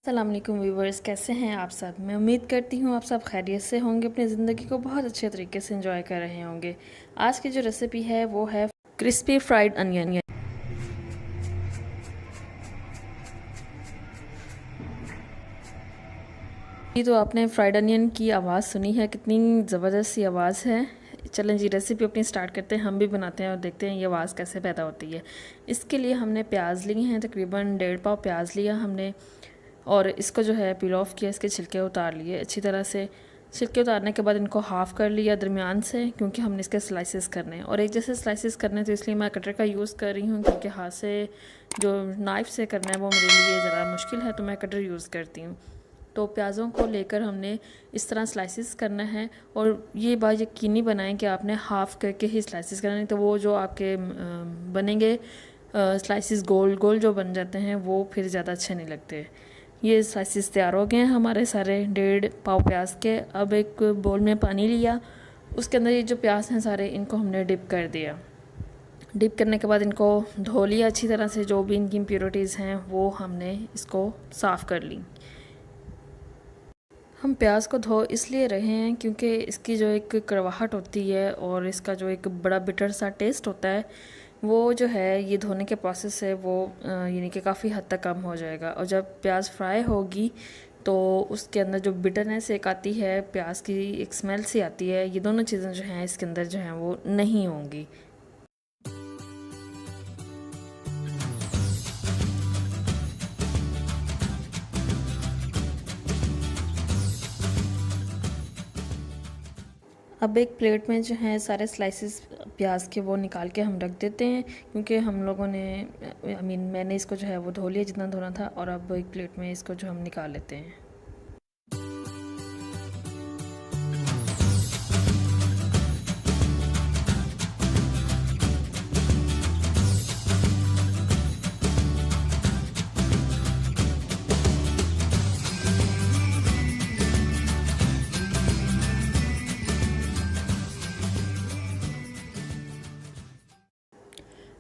अस्सलाम वालेकुम व्यूवर्स, कैसे हैं आप सब। मैं उम्मीद करती हूँ आप सब खैरियत से होंगे, अपनी ज़िंदगी को बहुत अच्छे तरीके से एंजॉय कर रहे होंगे। आज की जो रेसिपी है वो है क्रिस्पी फ्राइड अनियन। ये तो आपने फ्राइड अनियन की आवाज़ सुनी है, कितनी ज़बरदस्त सी आवाज़ है। चलें जी, रेसिपी अपनी स्टार्ट करते हैं। हम भी बनाते हैं और देखते हैं ये आवाज़ कैसे पैदा होती है। इसके लिए हमने प्याज लिए हैं, तकरीबन 1.5 पाव प्याज लिया हमने, और इसको जो है पील ऑफ किया, इसके छिलके उतार लिए अच्छी तरह से। छिलके उतारने के बाद इनको हाफ़ कर लिया दरमियान से, क्योंकि हमने इसके स्लाइसेस करने हैं और एक जैसे स्लाइसेस करने हैं, तो इसलिए मैं कटर का यूज़ कर रही हूँ, क्योंकि हाथ से जो नाइफ़ से करना है वो मेरे लिए ज़रा मुश्किल है, तो मैं कटर यूज़ करती हूँ। तो प्याज़ों को लेकर हमने इस तरह स्लाइसेस करना है, और ये बात यकीनी बनाएं कि आपने हाफ़ करके ही स्लाइसेस करना है, तो वो जो आपके बनेंगे स्लाइसेस गोल गोल जो बन जाते हैं वो फिर ज़्यादा अच्छे नहीं लगते। ये स्लाइसेस तैयार हो गए हैं हमारे सारे 1.5 पाव प्याज के। अब एक बोल में पानी लिया, उसके अंदर ये जो प्याज हैं सारे, इनको हमने डिप कर दिया। डिप करने के बाद इनको धो लिया अच्छी तरह से, जो भी इनकी इम्प्योरिटीज़ हैं वो हमने इसको साफ़ कर ली। हम प्याज को धो इसलिए रहे हैं क्योंकि इसकी जो एक कड़वाहट होती है और इसका जो एक बड़ा बिटर सा टेस्ट होता है, वो जो है ये धोने के प्रोसेस से वो यानी कि काफ़ी हद तक कम हो जाएगा। और जब प्याज फ्राई होगी तो उसके अंदर जो बिटरनेस एक आती है, प्याज की एक स्मेल सी आती है, ये दोनों चीज़ें जो हैं इसके अंदर जो हैं वो नहीं होंगी। अब एक प्लेट में जो है सारे स्लाइसेस प्याज के वो निकाल के हम रख देते हैं, क्योंकि हम लोगों ने मैंने इसको जो है वो धो लिया जितना धोना था, और अब एक प्लेट में इसको जो हम निकाल लेते हैं।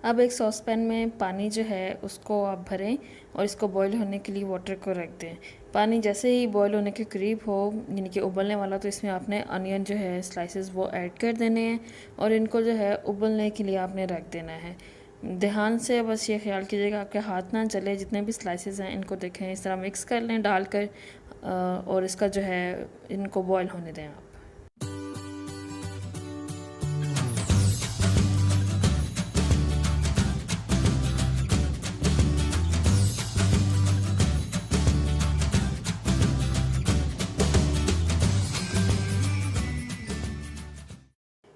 अब एक सॉस पैन में पानी जो है उसको आप भरें और इसको बॉईल होने के लिए वाटर को रख दें। पानी जैसे ही बॉईल होने के करीब हो, यानी कि उबलने वाला, तो इसमें आपने अनियन जो है स्लाइसेस वो ऐड कर देने हैं और इनको जो है उबलने के लिए आपने रख देना है। ध्यान से बस ये ख्याल कीजिएगा आपके हाथ ना जले। जितने भी स्लाइसेस हैं इनको देखें इस तरह मिक्स कर लें डालकर, और इसका जो है इनको बॉईल होने दें आप।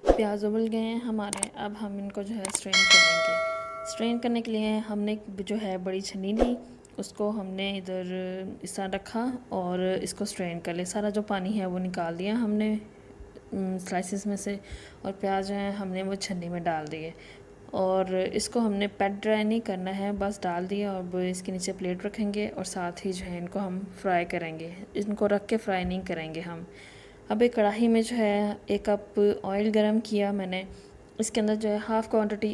प्याज उबल गए हैं हमारे, अब हम इनको जो है स्ट्रेन करेंगे। स्ट्रेन करने के लिए हमने जो है बड़ी छन्नी ली, उसको हमने इधर इस तरह रखा और इसको स्ट्रेन कर लिया। सारा जो पानी है वो निकाल दिया हमने स्लाइसेस में से, और प्याज जो है हमने वो छन्नी में डाल दिए, और इसको हमने पैट ड्राई नहीं करना है, बस डाल दिया। और अब इसके नीचे प्लेट रखेंगे और साथ ही जो है इनको हम फ्राई करेंगे। इनको रख के फ्राई नहीं करेंगे हम। अब एक कढ़ाई में जो है 1 कप ऑयल गरम किया मैंने, इसके अंदर जो है हाफ़ क्वांटिटी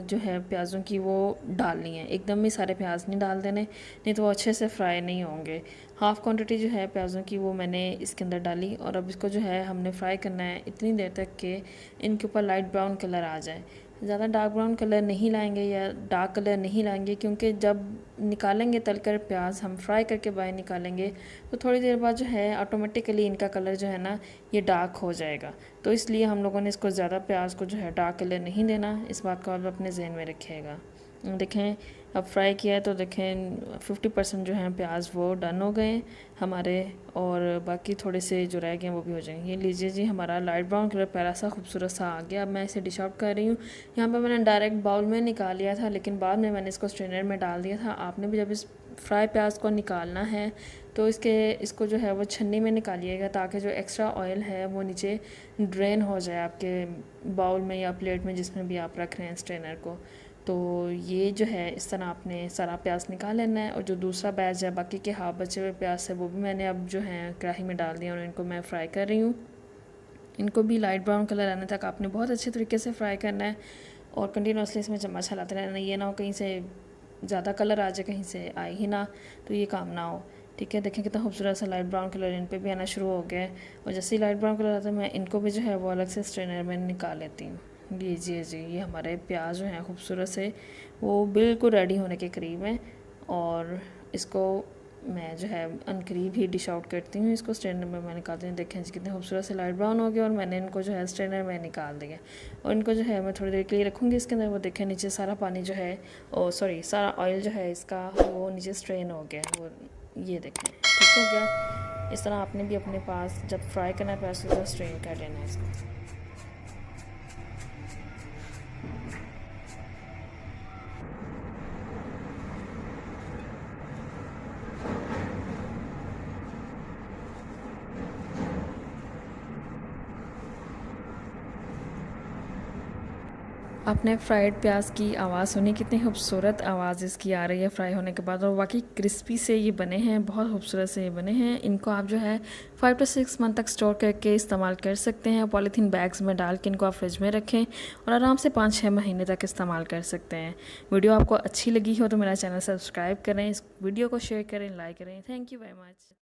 जो है प्याज़ों की वो डालनी है। एकदम ही सारे प्याज नहीं डाल देने, नहीं तो वो अच्छे से फ्राई नहीं होंगे। हाफ़ क्वांटिटी जो है प्याज़ों की वो मैंने इसके अंदर डाली, और अब इसको जो है हमने फ्राई करना है इतनी देर तक कि इनके ऊपर लाइट ब्राउन कलर आ जाए। ज़्यादा डार्क ब्राउन कलर नहीं लाएंगे या डार्क कलर नहीं लाएंगे, क्योंकि जब निकालेंगे तलकर प्याज हम फ्राई करके बाहर निकालेंगे तो थोड़ी देर बाद जो है ऑटोमेटिकली इनका कलर जो है ना ये डार्क हो जाएगा। तो इसलिए हम लोगों ने इसको ज़्यादा प्याज को जो है डार्क कलर नहीं देना। इस बात को आप अपने जहन में रखिएगा। देखें अब फ्राई किया है तो देखें 50% जो है प्याज वो डन हो गए हमारे, और बाकी थोड़े से जो रह गए वो भी हो जाएंगे। ये लीजिए जी, हमारा लाइट ब्राउन कलर प्यारा सा खूबसूरत सा आ गया। अब मैं इसे डिश आउट कर रही हूँ। यहाँ पे मैंने डायरेक्ट बाउल में निकाल लिया था, लेकिन बाद में मैंने इसको स्ट्रेनर में डाल दिया था। आपने भी जब इस फ्राई प्याज को निकालना है तो इसको जो है वो छन्नी में निकालिएगा, ताकि जो एक्स्ट्रा ऑयल है वो नीचे ड्रेन हो जाए आपके बाउल में या प्लेट में, जिसमें भी आप रख रहे हैं स्ट्रेनर को। तो ये जो है इस तरह आपने सारा प्याज निकाल लेना है, और जो दूसरा बैच है बाकी के हाफ बचे हुए प्याज है वो भी मैंने अब जो है कढ़ाई में डाल दिया और इनको मैं फ्राई कर रही हूँ। इनको भी लाइट ब्राउन कलर आने तक आपने बहुत अच्छे तरीके से फ्राई करना है, और कंटिन्यूसली इसमें चम्मच हिलाते रहना। ये ना हो कहीं से ज़्यादा कलर आ जाए, कहीं से आए ही ना, तो ये काम ना हो। ठीक है, देखें कितना खूबसूरत सा लाइट ब्राउन कलर इन पे भी आना शुरू हो गया है। और जैसे ही लाइट ब्राउन कलर आता है मैं इनको भी जो है वो अलग से स्ट्रेनर में निकाल लेती हूँ। लीजिए जी, ये हमारे प्याज जो हैं खूबसूरत से वो बिल्कुल रेडी होने के करीब हैं। और इसको मैं जो है अनकरीब ही डिश आउट करती हूँ। इसको स्ट्रेनर में मैं निकालती हूँ। देखें जी कितने खूबसूरत से लाइट ब्राउन हो गया और मैंने इनको जो है स्ट्रेनर में निकाल दिया। और इनको जो है मैं थोड़ी देर के लिए रखूँगी इसके अंदर। वो देखें नीचे सारा पानी जो है सारा ऑयल जो है इसका वो नीचे स्ट्रेन हो गया। वो ये देखें ठीक हो गया। इस तरह आपने भी अपने पास जब फ्राई करना है प्याज को स्ट्रेन कर लेना है इसको। आपने फ्राइड प्याज की आवाज़ सुनी, कितनी खूबसूरत आवाज़ इसकी आ रही है फ्राई होने के बाद। और वाकई क्रिस्पी से ये बने हैं, बहुत खूबसूरत से ये बने हैं। इनको आप जो है 5 to 6 मंथ तक स्टोर करके इस्तेमाल कर सकते हैं। पॉलीथीन बैग्स में डाल के इनको आप फ्रिज में रखें और आराम से 5-6 महीने तक इस्तेमाल कर सकते हैं। वीडियो आपको अच्छी लगी हो तो मेरा चैनल सब्सक्राइब करें, इस वीडियो को शेयर करें, लाइक करें। Thank you very much.